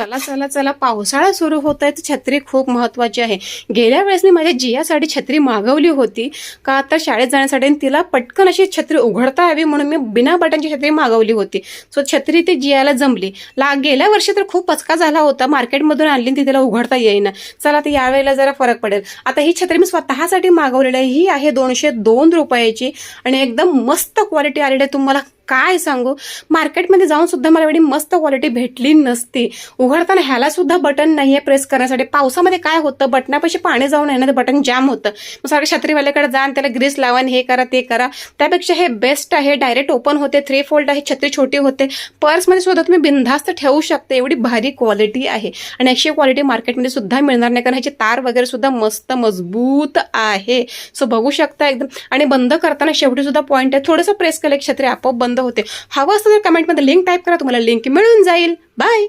चला चला चला, पावसाळा सुरू होत आहे तर छत्री खूप महत्त्वाची आहे. गेल्या वेळेस मी माझ्या जियासाठी छत्री मागवली होती का तर शाळेत जाण्यासाठी, आणि तिला पटकन अशी छत्री उघडता यावी म्हणून मी बिना बटनची छत्री मागवली होती. सो छत्री ती जियाला जमली. गेल्या वर्षी तर खूप पचका झाला होता, मार्केटमधून आणली ती तिला उघडता येईना. चला तर यावेळेला जरा फरक पडेल. आता ही छत्री मी स्वतःसाठी मागवलेली आहे. ही आहे 202 रुपयाची आणि एकदम मस्त क्वालिटी आलेली आहे. तुम्हाला काय सांगू, मार्केटमध्ये जाऊन सुद्धा मला एवढी मस्त क्वालिटी भेटली नसती. उघडताना ह्याला सुद्धा बटन नाहीये प्रेस करण्यासाठी. पावसामध्ये काय होतं, बटनापाशी पाणी जाऊन आहे ना, ते बटन जाम होतं. मग सारखं छत्रीवाल्याकडे जा आणि त्याला ग्रीस लावा, हे करा ते करा. त्यापेक्षा हे बेस्ट आहे. डायरेक्ट ओपन होते, 3 फोल्ड आहे, छत्री छोटी होते. पर्समध्ये सुद्धा तुम्ही बिनधास्त ठेवू शकते. एवढी भारी क्वालिटी आहे आणि अशी क्वालिटी मार्केटमध्ये सुद्धा मिळणार नाही, कारण ह्याची तार वगैरे सुद्धा मस्त मजबूत आहे. सो बघू शकता एकदम. आणि बंद करताना शेवटी सुद्धा पॉईंट आहे, थोडंसं प्रेस केलं की छत्री आपोआप बंद होते. हवं असतं तर कमेंटमध्ये लिंक टाईप करा, तुम्हाला लिंक मिळून जाईल. बाय.